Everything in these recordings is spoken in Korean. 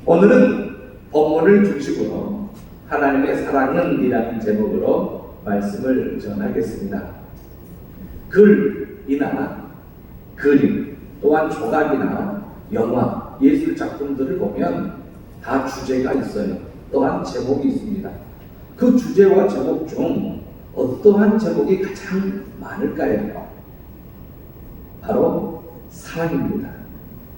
오늘은 본문을 중심으로 하나님의 사랑은 이라는 제목으로 말씀을 전하겠습니다. 글이나 그림, 또한 조각이나 영화, 예술 작품들을 보면 다 주제가 있어요. 또한 제목이 있습니다. 그 주제와 제목 중 어떠한 제목이 가장 많을까요? 바로 사랑입니다.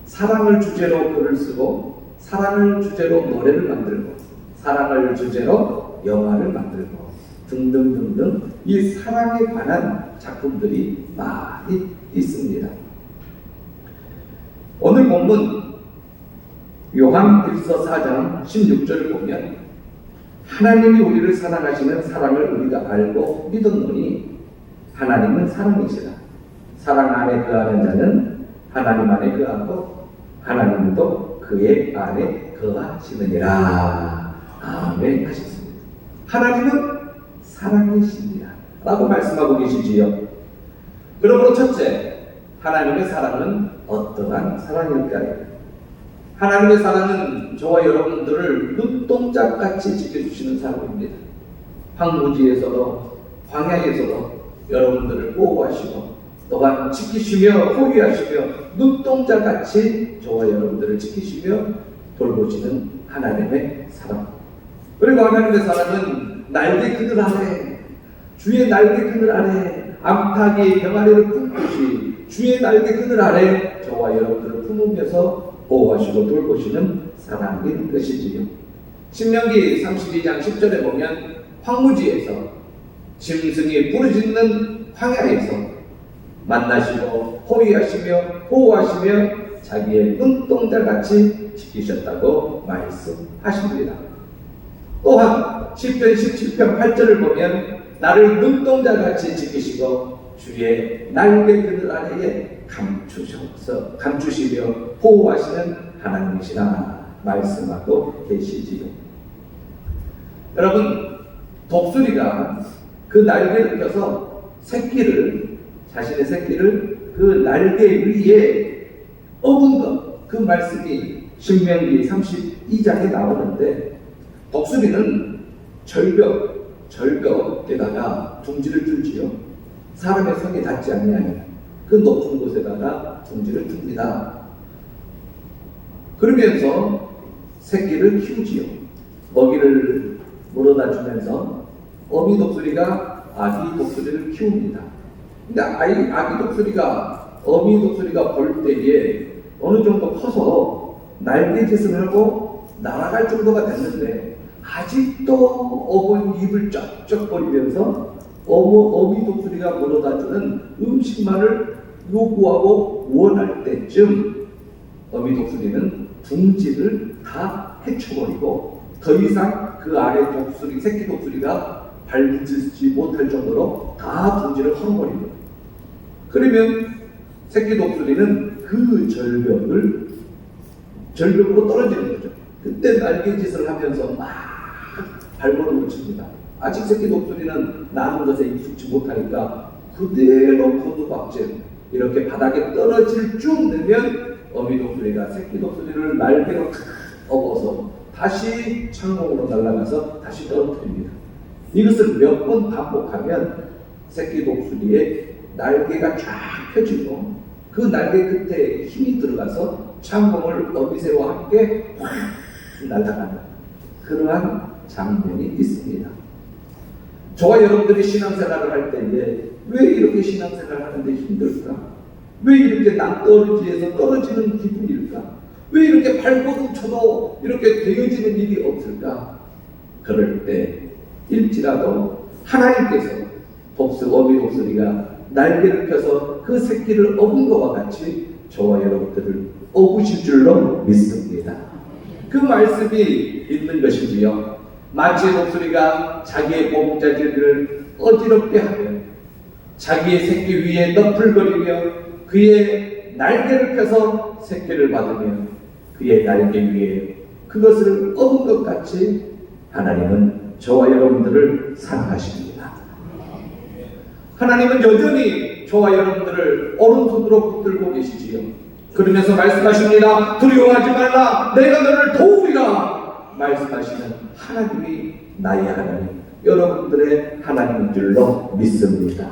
사랑을 주제로 글을 쓰고, 사랑을 주제로 노래를 만들고, 사랑을 주제로 영화를 만들고 등등등등 이 사랑에 관한 작품들이 많이 있습니다. 오늘 본문 요한일서 4장 16절을 보면 하나님이 우리를 사랑하시는 사랑을 우리가 알고 믿었노니 하나님은 사랑이시라. 사랑 안에 거하는 자는 하나님 안에 거하고 하나님도 그의 안에 거하시느니라. 아멘 하셨습니다. 하나님은 사랑이십니다 라고 말씀하고 계시지요. 그러므로 첫째, 하나님의 사랑은 어떠한 사랑일까요? 하나님의 사랑은 저와 여러분들을 눈동자같이 지켜주시는 사랑입니다. 황무지에서도 광야에서도 여러분들을 보호하시고 또한 지키시며 호위하시며 눈동자같이 저와 여러분들을 지키시며 돌보시는 하나님의 사랑. 그리고 하나님의 사랑은 날개 그늘 아래, 주의 날개 그늘 아래, 암탉이 병아리를 품듯이 주의 날개 그늘 아래 저와 여러분들을 품으면서 보호하시고 돌보시는 사랑인 것이지요. 신명기 32장 10절에 보면 황무지에서 짐승이 부르짖는 광야에서 만나시고 호위하시며 보호하시며 자기의 눈동자같이 지키셨다고 말씀하십니다. 또한 시편 17편 8절을 보면 나를 눈동자같이 지키시고 주의 날개 그늘 아래에 감추시며 보호하시는 하나님이시라 말씀하고 계시지요. 여러분, 독수리가 그 날개를 펴서 자신의 새끼를 그 날개 위에 업은 것, 그 말씀이 신명기 32장에 나오는데, 독수리는 절벽에다가 둥지를 뚫지요. 사람의 손이 닿지 않는 그 높은 곳에다가 둥지를 둡니다. 그러면서 새끼를 키우지요. 먹이를 물어다 주면서 어미 독수리가 아기 독수리를 키웁니다. 근데 아기 독수리가 어미 독수리가 볼 때에 어느 정도 커서 날개짓을 하고 날아갈 정도가 됐는데 아직도 어머니 입을 쩍쩍 벌이면서 어미 독수리가 물어다주는 음식만을 요구하고 원할 때쯤 어미 독수리는 둥지를 다 헤쳐버리고 더 이상 그 아래 새끼 독수리가 밟지 못할 정도로 다 둥지를 헐어버립니다. 그러면 새끼 독수리는 그 절벽으로 떨어지는 거죠. 그때 날개짓을 하면서 막 발버둥을 칩니다. 아직 새끼 독수리는 나는 것에 익숙지 못하니까 그대로 고두박질 이렇게 바닥에 떨어질 쯤 되면 어미 독수리가 새끼 독수리를 날개로 업어서 다시 창공으로 날아가서 다시 떨어뜨립니다. 이것을 몇 번 반복하면 새끼 독수리의 날개가 쫙 펴지고 그 날개 끝에 힘이 들어가서 창공을 어미새와 함께 확 날아가는 그러한 장면이 있습니다. 저와 여러분들이 신앙생활을 할 때에 왜 이렇게 신앙생활을 하는데 힘들까? 왜 이렇게 낭떠러지에서 떨어지는 기분일까? 왜 이렇게 발버둥 쳐도 이렇게 되어지는 일이 없을까? 그럴 때일지라도 하나님께서 어미 독수리가 날개를 펴서 그 새끼를 업은 것과 같이 저와 여러분들을 업으실 줄로 믿습니다. 그 말씀이 있는 것이지요. 마치 독수리가 자기의 보금자리를 어지럽게 하며 자기의 새끼 위에 너풀거리며 그의 날개를 펴서 새끼를 받으며 그의 날개 위에 그것을 업은 것 같이 하나님은 저와 여러분들을 사랑하십니다. 하나님은 여전히 저와 여러분들을 오른손으로 붙들고 계시지요. 그러면서 말씀하십니다. 두려워하지 말라. 내가 너를 도우리라. 말씀하시는 하나님이 나의 하나님, 여러분들의 하나님인 줄로 믿습니다.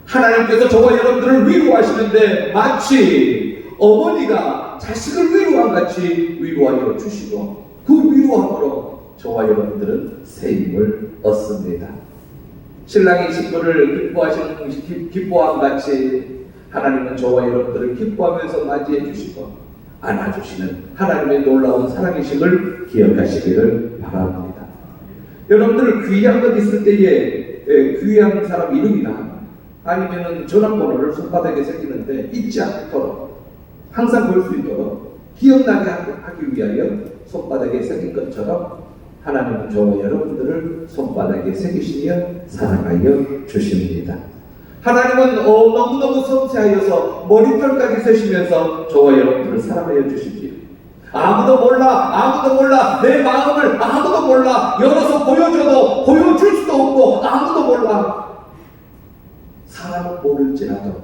하나님께서 저와 여러분들을 위로하시는데 마치 어머니가 자식을 위로한 같이 위로하여 주시고, 그 위로함으로 저와 여러분들은 새 힘을 얻습니다. 신랑이 신부를 기뻐함 같이 하나님은 저와 여러분들을 기뻐하면서 맞이해 주시고 안아주시는 하나님의 놀라운 사랑이심을 기억하시기를 바랍니다. 여러분들 귀한 것 있을 때에 귀한 사람 이름이나 아니면 전화번호를 손바닥에 새기는데 잊지 않도록, 항상 볼 수 있도록 기억나게 하기 위하여 손바닥에 새긴 것처럼 하나님은 저와 여러분들을 손바닥에 새기시며 사랑하여 주십니다. 하나님은 너무너무 섬세하여서 머리털까지 세시면서 저와 여러분들을 사랑하여 주십시오. 아무도 몰라. 내 마음을 아무도 몰라. 열어서 보여줘도 보여줄 수도 없고 아무도 몰라. 사람은 모를지라도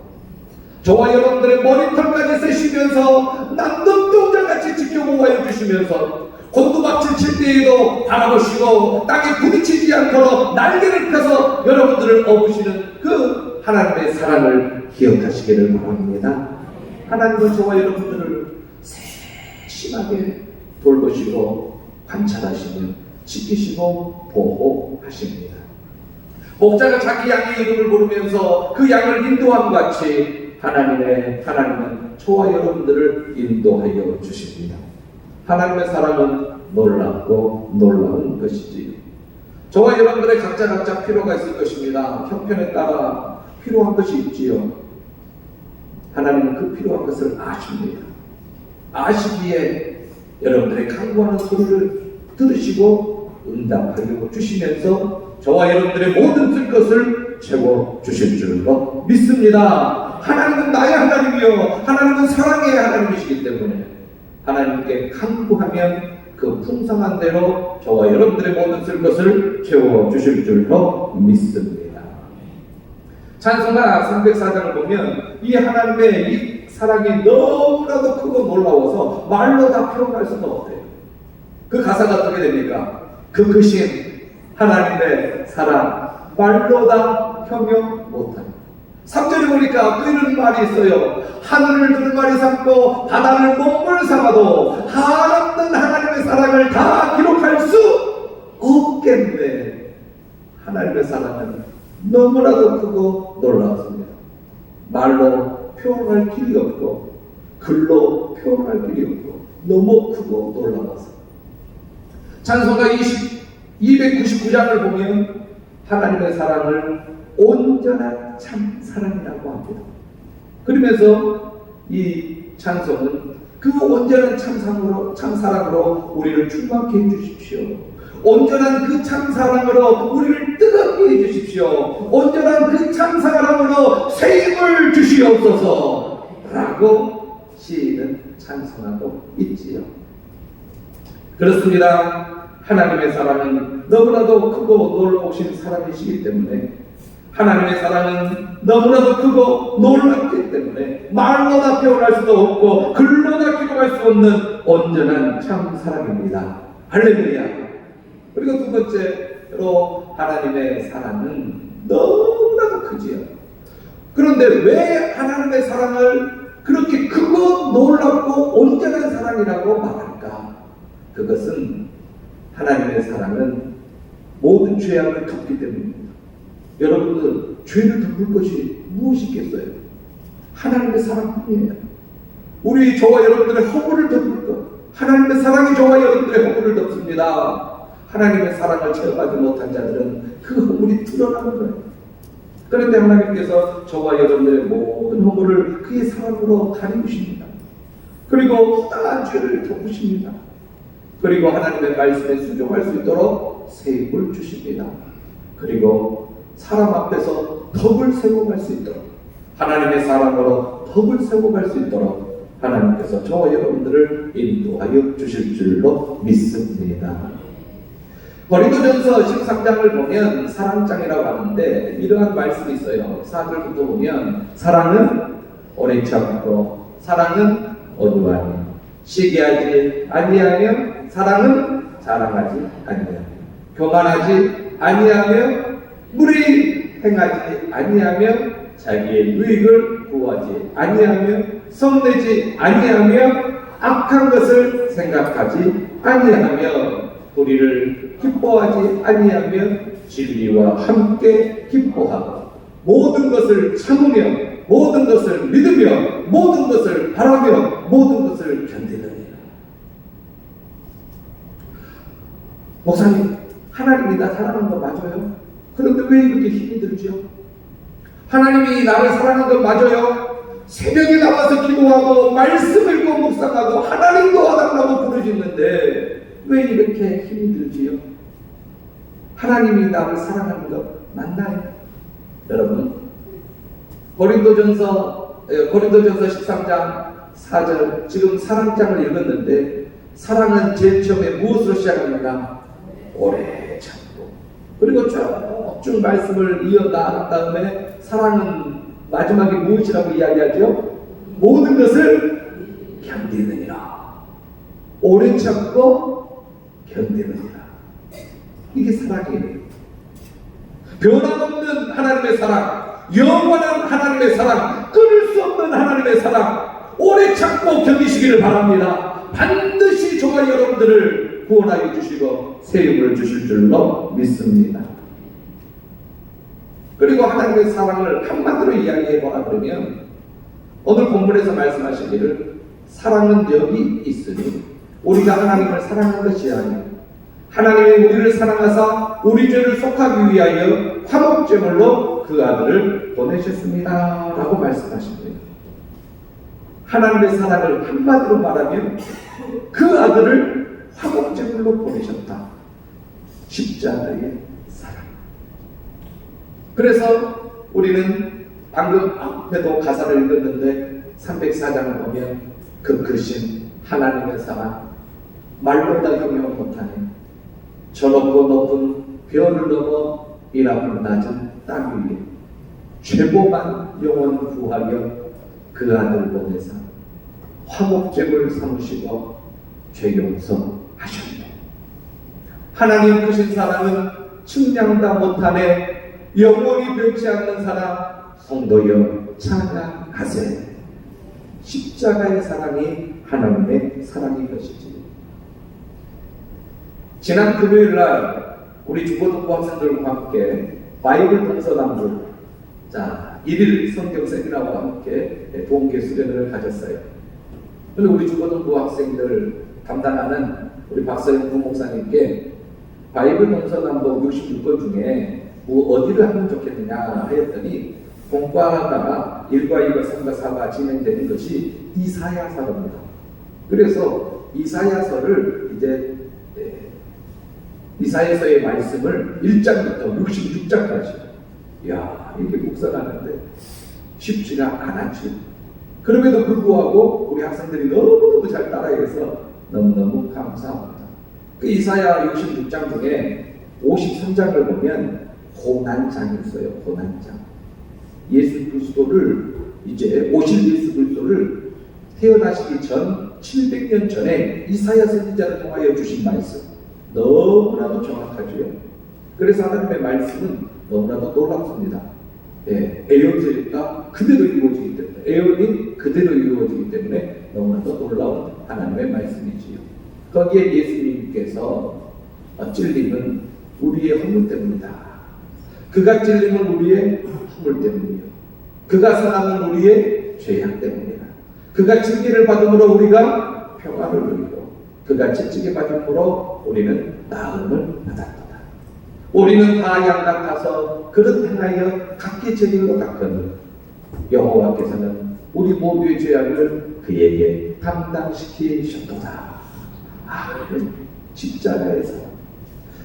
저와 여러분들의 머리털까지 세시면서 난 눈동자같이 지켜보아여 주시면서 곤두박질 칠 때에도 바라보시고 땅에 부딪히지 않도록 날개를 펴서 여러분들을 업으시는 그 하나님의 사랑을 기억하시기를 바랍니다. 하나님은 저와 여러분들을 세심하게 돌보시고 관찰하시며 지키시고 보호하십니다. 목자가 자기 양의 이름을 부르면서 그 양을 인도함 같이 하나님은 저와 여러분들을 인도하여 주십니다. 하나님의 사랑은 놀랍고 놀라운 것이지요. 저와 여러분들의 각자 필요가 있을 것입니다. 형편에 따라 필요한 것이 있지요. 하나님은 그 필요한 것을 아십니다. 아시기에 여러분들의 간구하는 소리를 들으시고 응답하여 주시면서 저와 여러분들의 모든 쓸 것을 채워 주실 줄로 믿습니다. 하나님은 나의 하나님이요, 하나님은 사랑의 하나님이시기 때문에 하나님께 간구하면 그 풍성한 대로 저와 여러분들의 모든 쓸 것을 채워 주실 줄로 믿습니다. 찬송가 304장을 보면 이 하나님의 이 사랑이 너무나도 크고 놀라워서 말로 다 표현할 수가 없대요. 그 가사가 어떻게 됩니까? 그 크신 하나님의 사랑 말로 다 표명 못합니다. 3절에 보니까 또 이런 말이 있어요. 하늘을 두루마리 삼고 바다를 먹물 삼아도 한없는 하나님의 사랑을 다 기록할 수 없겠네. 하나님의 사랑은 너무나도 크고 놀랍습니다. 말로 표현할 길이 없고 글로 표현할 길이 없고 너무 크고 놀라워서 찬송가 299장을 보면 하나님의 사랑을 온전한 참 사랑이라고 합니다. 그러면서 이 찬송은 그 온전한 참 사랑으로 우리를 충만케 해주십시오. 온전한 그 참 사랑으로 우리를 뜨겁게 해주십시오. 온전한 그 참 사랑으로 새 힘을 주시옵소서 라고 시인은 찬송하고 있지요. 그렇습니다. 하나님의 사랑은 너무나도 크고 놀라우신 사랑이시기 때문에, 하나님의 사랑은 너무나도 크고 놀랍기 때문에 말로 다 표현할 수도 없고 글로 다 기록할 수 없는 온전한 참 사랑입니다. 할렐루야. 그리고 두 번째로 하나님의 사랑은 너무나도 크지요. 그런데 왜 하나님의 사랑을 그렇게 크고 놀랍고 온전한 사랑이라고 말할까? 그것은 하나님의 사랑은 모든 죄악을 덮기 때문입니다. 여러분들 죄를 덮을 것이 무엇이겠어요? 하나님의 사랑뿐이에요. 우리 저와 여러분들의 허물을 덮을 것, 하나님의 사랑이 저와 여러분들의 허물을 덮습니다. 하나님의 사랑을 체험하지 못한 자들은 그 허물이 드러나는 거예요. 그런데 하나님께서 저와 여러분들의 모든 허물을 그의 사랑으로 가리우십니다. 그리고 허다한 죄를 덮으십니다. 그리고 하나님의 말씀에 순종할 수 있도록 새 힘을 주십니다. 그리고 사람 앞에서 덕을 세워 갈 수 있도록, 하나님의 사랑으로 덕을 세워 갈 수 있도록 하나님께서 저와 여러분들을 인도하여 주실 줄로 믿습니다. 고린도전서 13장을 보면 사랑장이라고 하는데 이러한 말씀이 있어요. 4절부터 보면 사랑은 오래 참고 사랑은 온유하니 시기하지 아니하며 사랑은 자랑하지 아니하며 교만하지 아니하며 무리 행하지 아니하며 자기의 유익을 구하지 아니하며 성내지 아니하며 악한 것을 생각하지 아니하며 불의를 기뻐하지 아니하며 진리와 함께 기뻐하고 모든 것을 참으며 모든 것을 믿으며 모든 것을 바라며 모든 것을 견디느니라. 목사님, 하나님이 나 사랑하는 거 맞아요? 그런데 왜 이렇게 힘이 들죠? 하나님이 나를 사랑하는 거 맞아요? 새벽에 나와서 기도하고 말씀 읽고 묵상하고 하나님 도와달라고 부르짖는데 왜 이렇게 힘이 들지요? 하나님이 나를 사랑하는 것 맞나요? 여러분, 고린도전서 13장 4절, 지금 사랑장을 읽었는데 사랑은 제일 처음에 무엇으로 시작합니까? 오래 참고, 그리고 쭉 말씀을 이어 나간 다음에 사랑은 마지막에 무엇이라고 이야기하죠? 모든 것을 견디느니라. 오래 참고 견디느니라. 이게 사랑이에요. 변함없는 하나님의 사랑, 영원한 하나님의 사랑, 끊을 수 없는 하나님의 사랑, 오래 참고 견디시기를 바랍니다. 반드시 저와 여러분들을 구원하여 주시고 세움을 주실 줄로 믿습니다. 그리고 하나님의 사랑을 한마디로 이야기해보라 그러면 오늘 본문에서 말씀하시기를 사랑은 여기 있으니 우리가 하나님을 사랑한 것이 아니라 하나님이 우리를 사랑하사 우리 죄를 속하기 위하여 화목제물로 그 아들을 보내셨습니다 라고 말씀하십니다. 하나님의 사랑을 한마디로 말하면 그 아들을 화목제물로 보내셨다. 십자가의 사랑. 그래서 우리는 방금 앞에도 가사를 읽었는데 304장을 보면 그 크신 하나님의 사랑 말로 다 형용 못하네. 저 높고 높은 별을 넘어 이 높은 낮은 땅 위에 죄고만 영원 구하여 그 아들 보내사 화목제물 삼으시고 죄 용서하셨네. 하나님 크신 사랑은 측량다 못하네. 영원히 변치 않는 사랑 성도여 찬양하세. 십자가의 사랑이 하나님의 사랑인 것이지. 지난 금요일날 우리 중고등부 학생들과 함께 바이블 동서남북 1일 성경 세미나와 함께 동계 수련회를 가졌어요. 그런데 우리 중고등부 학생들 담당하는 우리 박서영 부목사님께 바이블 동서남북 66권 중에 어디를 하면 좋겠느냐 하였더니 본과가 1과 2과 3과 4가 진행되는 것이 이사야서입니다. 그래서 이사야서를 이제 이사야서의 말씀을 1장부터 66장까지 이렇게 묵상하는데 쉽지가 않았죠. 그럼에도 불구하고 우리 학생들이 너무너무 잘 따라해서 너무너무 감사합니다. 그 이사야 66장 중에 53장을 보면 고난장이 있어요. 고난장. 예수 그리스도를 이제 오실 예수 그리스도를 태어나시기 전 700년 전에 이사야 선지자를 통하여 주신 말씀 너무나도 정확하지요. 그래서 하나님의 말씀은 너무나도 놀랍습니다. 예언서가 그대로 이루어지기 때문에, 예언이 그대로 이루어지기 때문에 너무나도 놀라운 하나님의 말씀이지요. 거기에 예수님께서 찔림은 우리의 허물 때문이다. 그가 찔림은 우리의 허물 때문이요. 그가 상함은 우리의 죄악 때문이다. 그가 징계를 받음으로 우리가 평화를 누리고 그가 채찍에 받음으로 우리는 나음을 받았다. 우리는 다 양 같아서 그릇 행하여 각기 제 길로 갔거늘 여호와께서는 우리 모두의 죄악을 그에게 담당시키셨도다. 십자가의 사랑.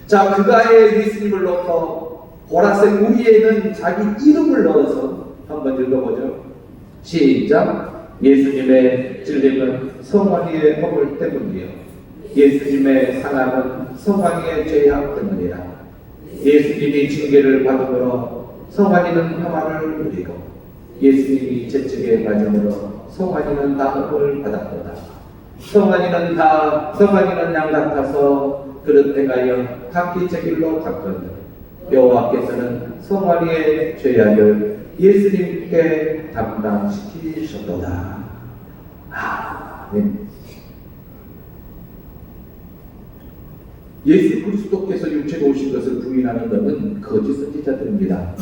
자, 그가의 예수님을 놓고 보라색 우리에는 자기 이름을 넣어서 한번 읽어보죠. 시작. 예수님의 찔림은 성환이의 허물 때문이요 예수님의 상함은 성환이의 죄악 때문이라. 예수님이 징계를 받음으로 성환이는 평화를 누리고 예수님이 채찍에 맞음으로 성환이는 나음을 받았도다. 성환이는 양 같아서 그릇 행하여 각기 제 길로 갔거늘 여호와께서는 성환이의 죄악을 예수님께 담당시키셨도다. 아멘. 예수 그리스도께서 육체로 오신 것을 부인하는 것은 거짓 선지자들입니다.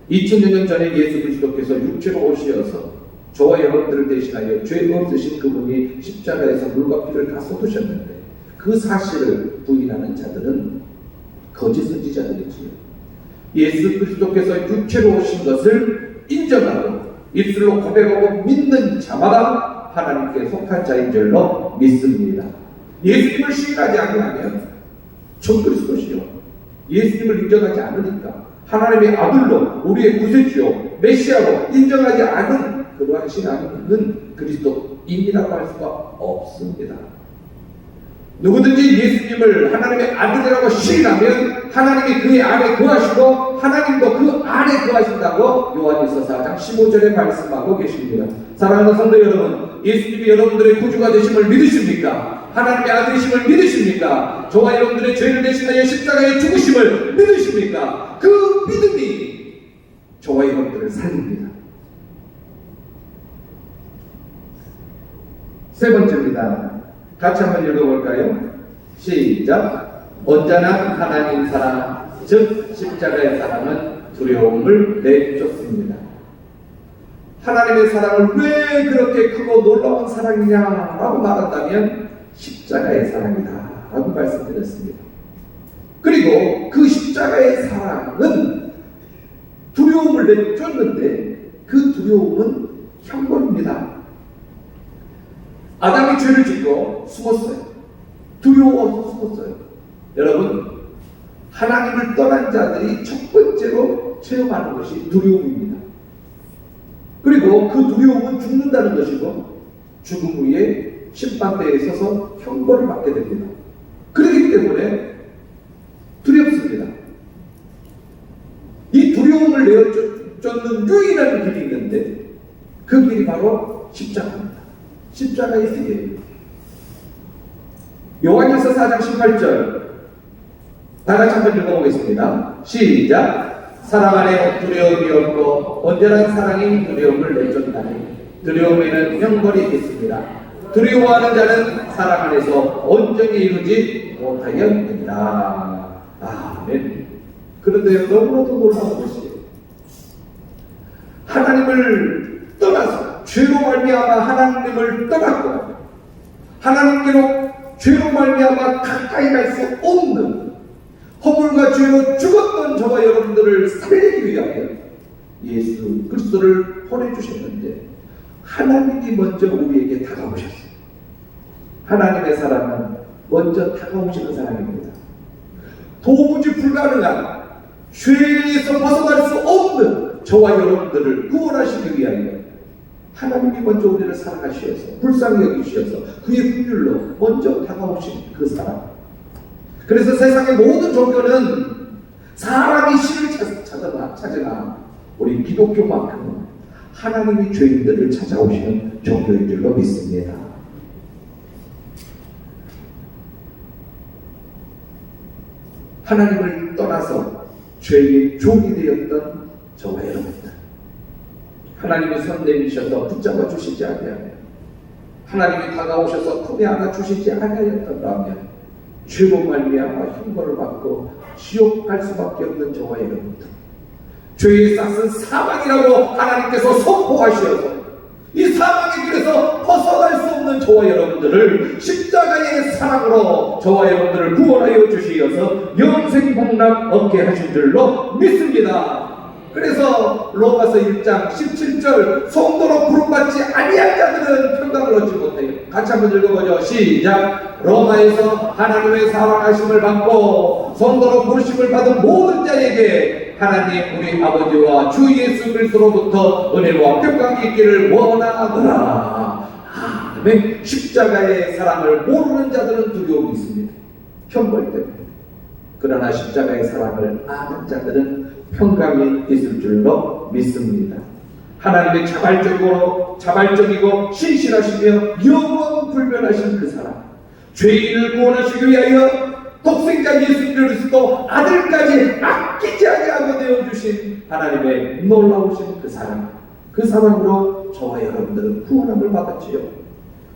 2000년 전에 예수 그리스도께서 육체로 오셔서 저와 여러분들을 대신하여 죄 없으신 그분이 십자가에서 물과 피를 다 쏟으셨는데 그 사실을 부인하는 자들은 거짓 선지자들이지요. 예수 그리스도께서 육체로 오신 것을 인정하고 입술로 고백하고 믿는 자마다 하나님께 속한 자인 줄로 믿습니다. 예수님을 시인하지 않으면 적그리스도시요. 예수님을 인정하지 않으니까 하나님의 아들로 우리의 구세주요 메시아로 인정하지 않은 그러한 신앙은 그리스도인이라고 할 수가 없습니다. 누구든지 예수님을 하나님의 아들이라고 시인하면 하나님이 그의 안에 거하시고 하나님도 그 안에 거하신다고 요한일서 4장 15절에 말씀하고 계십니다. 사랑하는 성도 여러분, 예수님이 여러분들의 구주가 되심을 믿으십니까? 하나님의 아들이심을 믿으십니까? 저와 여러분들의 죄를 대신하여 십자가에 죽으심을 믿으십니까? 그 믿음이 저와 여러분들을 살립니다. 세 번째입니다. 같이 한번 읽어볼까요? 시작. 온전한 하나님 사랑, 즉 십자가의 사랑은 두려움을 내쫓습니다. 하나님의 사랑을 왜 그렇게 크고 놀라운 사랑이냐라고 말한다면 십자가의 사랑이다 라고 말씀드렸습니다. 그리고 그 십자가의 사랑은 두려움을 내쫓는데 그 두려움은 형벌입니다. 아담이 죄를 짓고 숨었어요. 두려워서 숨었어요. 여러분, 하나님을 떠난 자들이 첫 번째로 체험하는 것이 두려움입니다. 그리고 그 두려움은 죽는다는 것이고 죽음 후에 심판대에 서서 형벌을 받게 됩니다. 그렇기 때문에 두렵습니다. 이 두려움을 내쫓는 유일한 길이 있는데 그 길이 바로 십자가입니다. 십자가의 길이에요. 요한일서 4장 18절 다같이 한번 읽어보겠습니다. 시작. 사랑 안에 두려움이 없고 온전한 사랑이 두려움을 내쫓나니 두려움에는 형벌이 있습니다. 두려워하는 자는 사랑 안에서 온전히 이루지 못하였느니라. 아멘. 그런데 너무나도 놀라운 것이에요. 하나님을 떠나서 죄로 말미암아 하나님을 떠났고 하나님께로 죄로 말미암아 가까이 갈 수 없는 허물과 죄로 죽었던 저와 여러분들을 살리기 위하여 예수 그리스도를 보내주셨는데 하나님이 먼저 우리에게 다가오셨어요. 하나님의 사랑은 먼저 다가오시는 사랑입니다. 도무지 불가능한 죄에서 벗어날 수 없는 저와 여러분들을 구원하시기 위하여 하나님이 먼저 우리를 사랑하시어서 불쌍히 여기시어서 그의 긍휼로 먼저 다가오신 그 사랑. 그래서 세상의 모든 종교는 사람이 신을 찾으나 우리 기독교만큼은 하나님이 죄인들을 찾아오시는 종교인 줄로 믿습니다. 하나님을 떠나서 죄의 종이 되었던 저와 여러분들, 하나님이 손 내미셔서 붙잡아 주시지 아니하면, 하나님이 다가오셔서 품에 안아 주시지 아니하였던다면 죄로 말미암아 형벌을 받고 지옥 갈 수밖에 없는 저와 여러분들, 죄의 싹은 사망이라고 하나님께서 선포하시어서 이 사망의 길에서 벗어날 수 없는 저와 여러분들을 십자가의 사랑으로 저와 여러분들을 구원하여 주시어서 영생 복락 얻게 하신 줄로 믿습니다. 그래서 로마서 1장 17절 성도로 부름받지 아니한 자들은 평강을 얻지 못해요. 같이 한번 읽어보죠. 시작. 로마에서 하나님의 사랑하심을 받고 성도로 부르심을 받은 모든 자에게 하나님 우리 아버지와 주 예수 그리스도로부터 은혜와 평강이 있기를 원하노라. 아멘. 십자가의 사랑을 모르는 자들은 두려움이 있습니다. 형벌 때문에. 그러나 십자가의 사랑을 아는 자들은 평강이 있을 줄로 믿습니다. 하나님의 자발적이고 신실하시며 영원 불변하신 그 사랑, 죄인을 구원하시기 위하여 독생자 예수 그리스도 아들까지 아끼지 아니하고 내어주신 하나님의 놀라우신 그 사랑, 그 사랑으로 저와 여러분들은 구원함을 받았지요.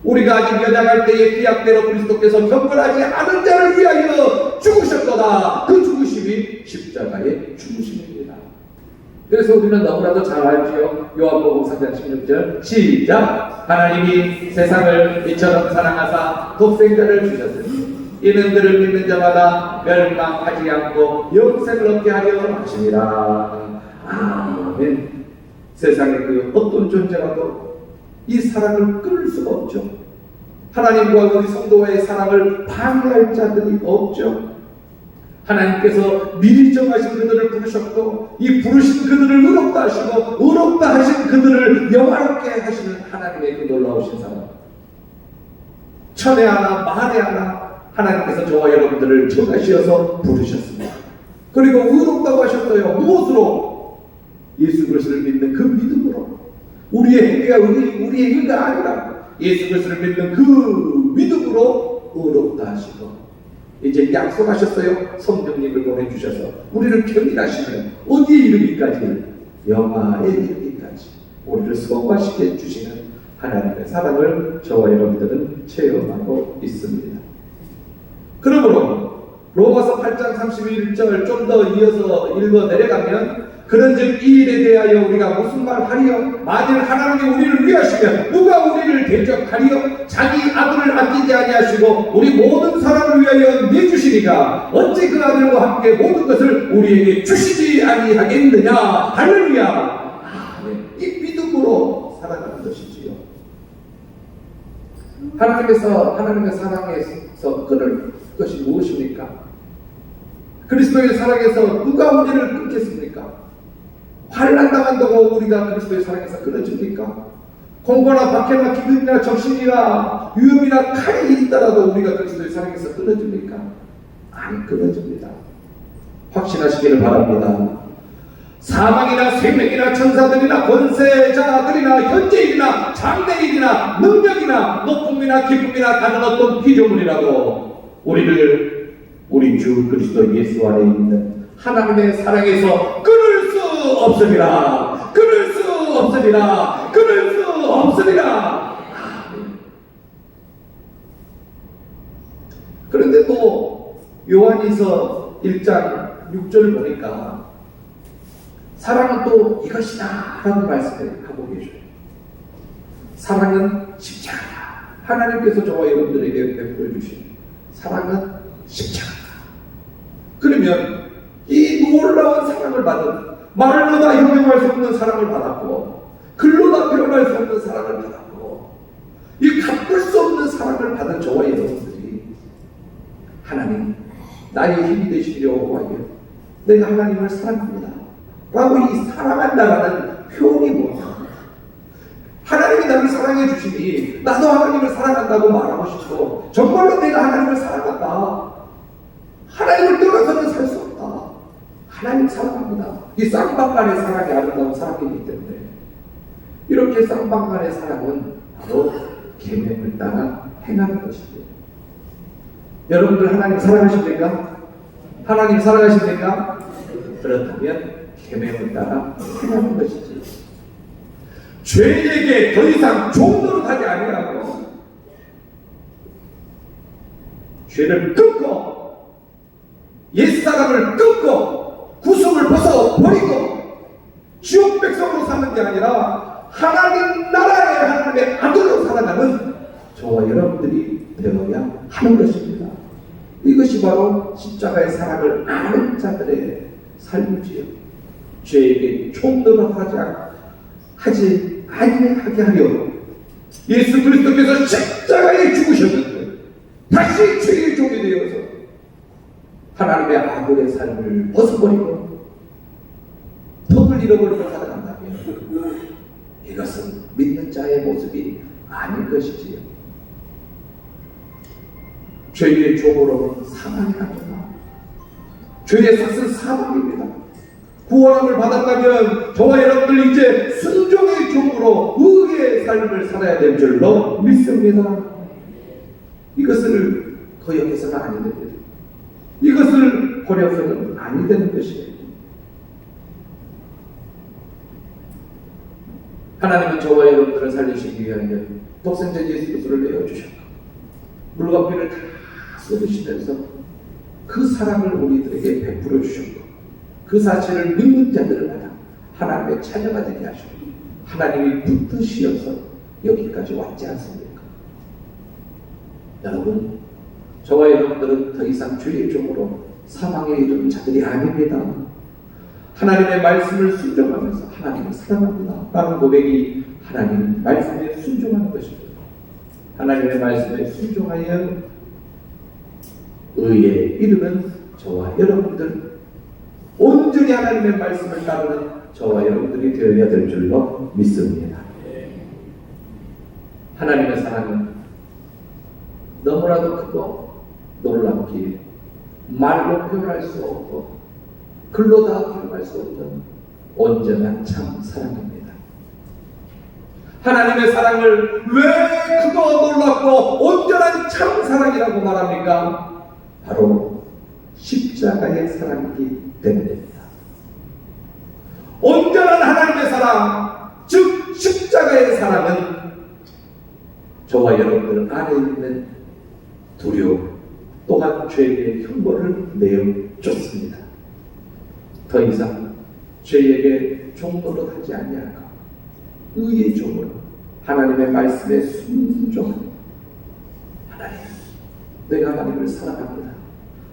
우리가 아직 연약할 때에 기약대로 그리스도께서 경건하지 않은 자를 위하여 죽으셨도다. 그 죽으심이 십자가의 죽으심입니다. 그래서 우리는 너무나도 잘 알지요. 요한복음 3장 16절 시작. 하나님이 세상을 이처럼 사랑하사 독생자를 주셨으니 이는 그를 믿는 자마다 멸망하지 않고 영생을 얻게 하려 하시니라. 아멘. 세상에 그 어떤 존재라도 이 사랑을 끊을 수가 없죠. 하나님과 우리 성도와의 사랑을 방해할 자들이 없죠. 하나님께서 미리 정하신 그들을 부르셨고 이 부르신 그들을 의롭다 하시고 의롭다 하신 그들을 영화롭게 하시는 하나님의 그 놀라우신 사랑, 천에 하나 만에 하나 하나님께서 저와 여러분들을 정하시어서 부르셨습니다. 그리고 의롭다고 하셨어요. 무엇으로? 예수 그리스도를 믿는 그 믿음으로. 우리의 행위가 우리의 행위가 아니라 예수 그리스도를 믿는 그 믿음으로 의롭다 하시고 이제 약속하셨어요. 성령님을 보내주셔서 우리를 견인하시면 어디에 이르기까지? 영화에 이르기까지 우리를 성화시켜 주시는 하나님의 사랑을 저와 여러분들은 체험하고 있습니다. 그러므로 로마서 8장 31절 좀 더 이어서 읽어 내려가면 그런즉 이 일에 대하여 우리가 무슨 말 하리요? 만일 하나님이 우리를 위하시면 누가 우리를 대적하리요? 자기 아들을 아끼지 아니하시고 우리 모든 사람을 위하여 내주시니까 어찌 그 아들과 함께 모든 것을 우리에게 주시지 아니하겠느냐? 할렐루야. 이 믿음으로 살아가는 것이지요. 하나님의 사랑에서 끊을 것이 무엇입니까? 그리스도의 사랑에서 누가 우리를 끊겠습니까? 환난 당한다고 우리가 그리스도의 사랑에서 끊어집니까? 공고나 박해나 기근이나 적신이나 위험이나 칼이 있더라도 우리가 그리스도의 사랑에서 끊어집니까? 안 끊어집니다. 확신하시기를 바랍니다. 사망이나 생명이나 천사들이나 권세자들이나 현재일이나 장래일이나 능력이나 높음이나 기쁨이나 다른 어떤 피조물이라도 우리 주 그리스도 예수 안에 있는 하나님의 사랑에서 끊을 수 없으리라. 끊을 수 없으리라. 끊을 수 없으리라. 그런데 또 요한일서 1장 6절 보니까 사랑은 또 이것이다 라는 말씀을 하고 계셔요. 사랑은 십자가다. 하나님께서 저와 여러분들에게 베풀어 주신 사랑은 십자가다. 그러면 이 놀라운 사랑을 받은 말로 다 형용할 수 없는 사랑을 받았고 글로 다 표현할 수 없는 사랑을 받았고 이 갚을 수 없는 사랑을 받은 저와 여러분들이 하나님 나의 힘이 되시려고 하여 내가 하나님을 사랑합니다 라고 이 사랑한다라는 표현이 뭐냐? 하나님이 나를 사랑해 주시니 나도 하나님을 사랑한다고 말하고 싶고 정말로 내가 하나님을 사랑한다. 하나님을 떠나서는 살 수 없다. 하나님 사랑합니다. 이 쌍방간의 사랑이 아름다운 사랑이기 때문에 이렇게 쌍방간의 사랑은 바로 계명을 따라 행하는 것입니다. 여러분들 하나님 사랑하십니까? 하나님 사랑하십니까? 그렇다면 계명을 따라 행하는 것이지. 죄에게 더 이상 종노릇하지 아니하고 죄를 끊고 옛사람을 끊고 구속을 벗어버리고 지옥 백성으로 사는 게 아니라 하나님 나라의 하나님의 아들로 살아가는 저와 여러분들이 되어야 하는 것입니다. 이것이 바로 십자가의 사랑을 아는 자들의 삶이지요. 죄에게 종노릇하지 아니하게 하려고 예수 그리스도께서 십자가에 죽으셨는데 다시 죄의 종이 되어서 하나님의 아들의 삶을 벗어버리고 덕을 잃어버리고 살아간다면 이것은 믿는 자의 모습이 아닌 것이지요. 죄의 종으로는 사망이 갑니다. 죄의 삭은 사망입니다. 구원함을 받았다면 저와 여러분들 이제 순종의 종으로 의의 삶을 살아야 될 줄로 믿습니다. 이것을 거역해서는 아니 됩니다. 이것을 버려서는 아니 되는 것이에요. 하나님은 저와 여러분들을 살리시기 위하여 독생자 예수 그리스도를 내어주셨고 물과 피를 다 쏟으시면서 그 사랑을 우리들에게 베풀어 주셨고 그 사실을 믿는 자들마다 하나님의 자녀가 되게 하셨고 하나님이 붙드시어서 여기까지 왔지 않습니까? 여러분, 저와 여러분들은 더 이상 죄의 종으로 사망에 이르는 자들이 아닙니다. 하나님의 말씀을 순종하면서 하나님을 사랑합니다 라는 고백이 하나님 말씀에 순종하는 것입니다. 하나님의 말씀에 순종하여 의에 이르는 저와 여러분들, 온전히 하나님의 말씀을 따르는 저와 여러분들이 되어야 될 줄로 믿습니다. 하나님의 사랑은 너무나도 크고 놀랍기에 말로 표현할 수 없고 글로 다 표현할 수 없는 온전한 참 사랑입니다. 하나님의 사랑을 왜 크고 놀랍고 온전한 참 사랑이라고 말합니까? 바로 십자가의 사랑이기 때문입니다. 온전한 하나님의 사랑, 즉 십자가의 사랑은 저와 여러분들 안에 있는 두려움 또한 죄의 흉보를 내어줬습니다. 더 이상 죄에게 종노릇 하지 아니하고 의의 종으로 하나님의 말씀에 순종하는 하나님, 내가 하나님을 사랑합니다.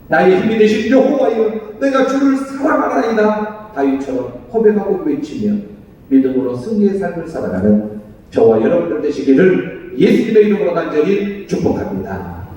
나의 힘이 되신 여호와여, 내가 주를 사랑하나이다. 다윗처럼 고백하고 외치며 믿음으로 승리의 삶을 살아가는 저와 여러분들 되시기를 예수님의 이름으로 간절히 축복합니다.